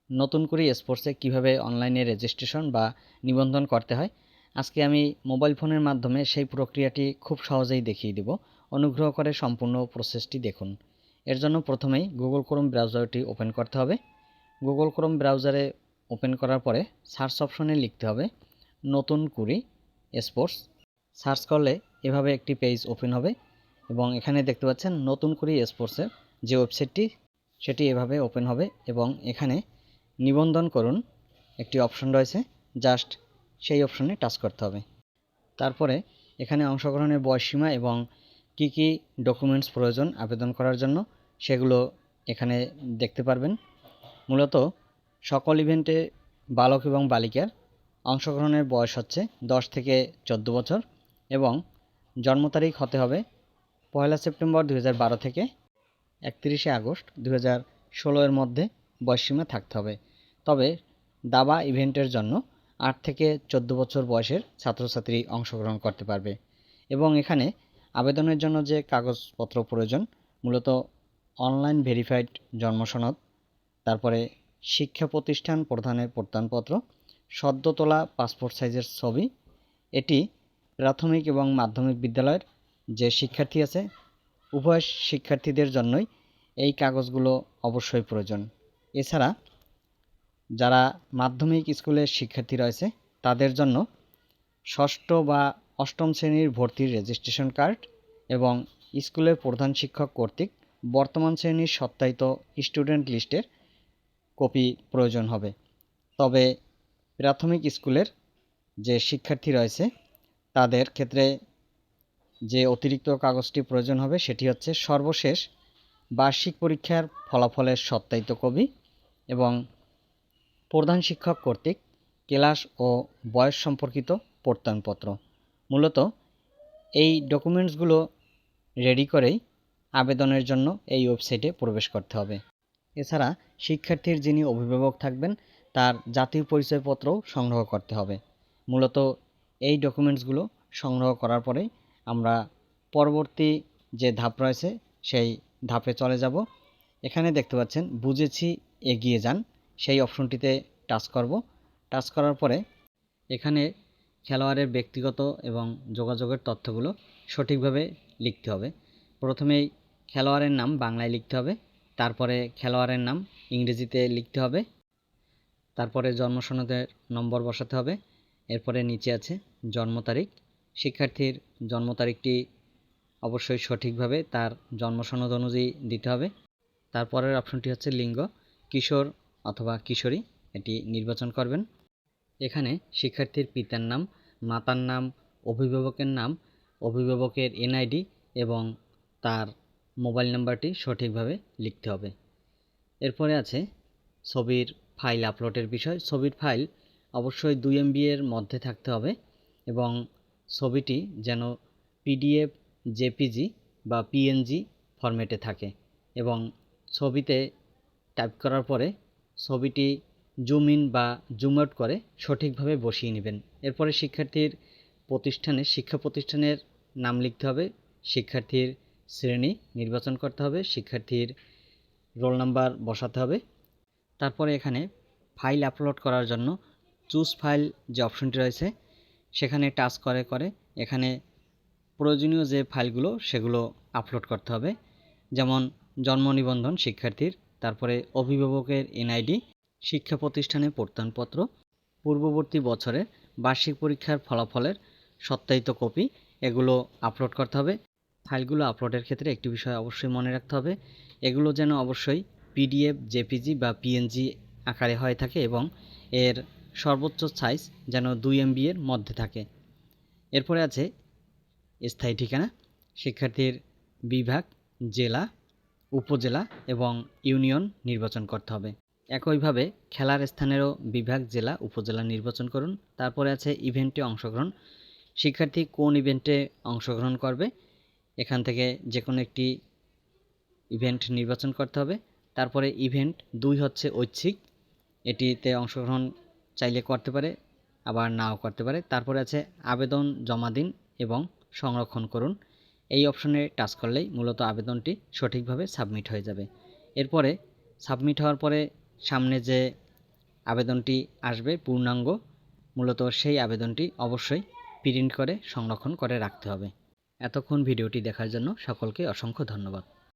নতুন করে স্পোর্টসে কিভাবে অনলাইনে রেজিস্ট্রেশন বা নিবন্ধন করতে হয় আজকে আমি মোবাইল ফোনের মাধ্যমে সেই প্রক্রিয়াটি খুব সহজেই দেখিয়ে দেব। অনুগ্রহ করে সম্পূর্ণ প্রসেসটি দেখুন। এর জন্য প্রথমেই গুগল ক্রোম ব্রাউজারটি ওপেন করতে হবে। গুগল ক্রোম ব্রাউজারে ওপেন করার পরে সার্চ অপশনে লিখতে হবে নতুন কুড়ি স্পোর্টস। সার্চ করলে এভাবে একটি পেজ ওপেন হবে এবং এখানে দেখতে পাচ্ছেন নতুন কুড়ি স্পোর্টসের যে ওয়েবসাইটটি সেটি এভাবে ওপেন হবে এবং এখানে নিবন্ধন করুন একটি অপশন রয়েছে, জাস্ট সেই অপশনে টাচ করতে হবে। তারপরে এখানে অংশগ্রহণের বয়সসীমা এবং কি কি ডকুমেন্টস প্রয়োজন আবেদন করার জন্য সেগুলো এখানে দেখতে পারবেন। মূলত সকল ইভেন্টে বালক এবং বালিকার অংশগ্রহণের বয়স হচ্ছে 10 থেকে 14 বছর এবং জন্ম তারিখ হতে হবে 1 সেপ্টেম্বর 2012 থেকে 31 আগস্ট 2016 এর মধ্যে বয়সসীমা থাকতে হবে। তবে দাবা ইভেন্টের জন্য 8 থেকে 14 বছর বয়সের ছাত্রছাত্রী অংশগ্রহণ করতে পারবে এবং এখানে আবেদনের জন্য যে কাগজপত্র প্রয়োজন মূলত অনলাইন ভেরিফাইড জন্ম সনদ, তারপরে শিক্ষা প্রতিষ্ঠান প্রধানের প্রত্যয়নপত্র, সদ্য তোলা পাসপোর্ট সাইজের ছবি। এটি প্রাথমিক এবং মাধ্যমিক বিদ্যালয়ের যে শিক্ষার্থী আছে উভয় শিক্ষার্থীদের জন্যই এই কাগজগুলো অবশ্যই প্রয়োজন। এছাড়া যারা মাধ্যমিক স্কুলের শিক্ষার্থী রয়েছে তাদের জন্য ষষ্ঠ বা অষ্টম শ্রেণীর ভর্তির রেজিস্ট্রেশন কার্ড এবং স্কুলের প্রধান শিক্ষক কর্তৃক বর্তমান শ্রেণীর সত্যায়িত স্টুডেন্ট লিস্টের কপি প্রয়োজন হবে। তবে প্রাথমিক স্কুলের যে শিক্ষার্থী রয়েছে তাদের ক্ষেত্রে যে অতিরিক্ত কাগজটি প্রয়োজন হবে সেটি হচ্ছে সর্বশেষ বার্ষিক পরীক্ষার ফলাফলের সত্যায়িত কপি এবং প্রধান শিক্ষক কর্তৃক ক্লাস ও বয়স সম্পর্কিত প্রত্যয়নপত্র। মূলত এই ডকুমেন্টসগুলো রেডি করেই আবেদনের জন্য এই ওয়েবসাইটে প্রবেশ করতে হবে। এছাড়া শিক্ষার্থীর যিনি অভিভাবক থাকবেন তার জাতীয় পরিচয়পত্রও সংগ্রহ করতে হবে। মূলত এই ডকুমেন্টসগুলো সংগ্রহ করার পরে আমরা পরবর্তী যে ধাপ রয়েছে সেই ধাপে চলে যাব। এখানে দেখতে পাচ্ছেন বুঝেছি এগিয়ে যান, সেই অপশনটিতে টাচ করব। টাচ করার পরে এখানে খেলোয়াড়ের ব্যক্তিগত এবং যোগাযোগের তথ্যগুলো সঠিকভাবে লিখতে হবে। প্রথমেই খেলোয়াড়ের নাম বাংলায় লিখতে হবে, তারপরে খেলোয়াড়ের নাম ইংরেজিতে লিখতে হবে, তারপরে জন্ম সনদের নম্বর বসাতে হবে। এরপরে নিচে আছে জন্ম তারিখ, শিক্ষার্থীর জন্ম তারিখটি অবশ্যই সঠিকভাবে তার জন্ম সনদ অনুযায়ী দিতে হবে। তারপরের অপশনটি হচ্ছে লিঙ্গ, কিশোর অথবা কিশোরী, এটি নির্বাচন করবেন। এখানে শিক্ষার্থীর পিতার নাম, মাতার নাম, অভিভাবকের নাম, অভিভাবকের এনআইডি এবং তার মোবাইল নাম্বারটি সঠিকভাবে লিখতে হবে। এরপরে আছে ছবির ফাইল আপলোডের বিষয়। ছবির ফাইল অবশ্যই 2 MB এর মধ্যে থাকতে হবে এবং ছবিটি যেন পিডিএফ, জেপিজি বা পিএনজি ফরম্যাটে থাকে এবং ছবিতে টাইপ করার পরে ছবিটি জুম ইন বা জুম আউট করে সঠিকভাবে বসিয়ে নেবেন। এরপরে শিক্ষার্থীর শিক্ষা প্রতিষ্ঠানের নাম লিখতে হবে, শিক্ষার্থীর শ্রেণী নির্বাচন করতে হবে, শিক্ষার্থীর রোল নাম্বার বসাতে হবে। তারপরে এখানে ফাইল আপলোড করার জন্য চুজ ফাইল যে অপশনটি রয়েছে সেখানে টাচ করে এখানে প্রয়োজনীয় যে ফাইলগুলো সেগুলো আপলোড করতে হবে, যেমন জন্ম নিবন্ধন শিক্ষার্থীর, তারপরে অভিভাবকের এনআইডি, শিক্ষা প্রতিষ্ঠানের প্রত্যয়নপত্র, পূর্ববর্তী বছরের বার্ষিক পরীক্ষার ফলাফলের সত্যায়িত কপি, এগুলো আপলোড করতে হবে। ফাইলগুলো আপলোডের ক্ষেত্রে একটি বিষয় অবশ্যই মনে রাখতে হবে, এগুলো যেন অবশ্যই পিডিএফ, জেপিজি বা পিএনজি আকারে হয়ে থাকে এবং এর সর্বোচ্চ সাইজ যেন 2 MB এর মধ্যে থাকে। এরপরে আছে স্থায়ী ঠিকানা, শিক্ষার্থীর বিভাগ, জেলা, উপজেলা এবং ইউনিয়ন নির্বাচন করতে হবে। একইভাবে খেলার স্থানেরও বিভাগ, জেলা, উপজেলা নির্বাচন করুন। তারপরে আছে ইভেন্টে অংশগ্রহণ, শিক্ষার্থী কোন ইভেন্টে অংশগ্রহণ করবে এখান থেকে যে কোনো একটি ইভেন্ট নির্বাচন করতে হবে। তারপরে ইভেন্ট 2 হচ্ছে ঐচ্ছিক, এটিতে অংশগ্রহণ চাইলে করতে পারে আবার নাও করতে পারে। তারপরে আছে আবেদন জমা দিন এবং সংরক্ষণ করুন, এই অপশনে টাচ করলেই মূলত আবেদনটি সঠিকভাবে সাবমিট হয়ে যাবে। এরপরে সাবমিট হওয়ার পরে সামনে যে আবেদনটি আসবে পূর্ণাঙ্গ, মূলত সেই আবেদনটি অবশ্যই প্রিন্ট করে সংরক্ষণ করে রাখতে হবে। এতক্ষণ ভিডিওটি দেখার জন্য সকলকে অসংখ্য ধন্যবাদ।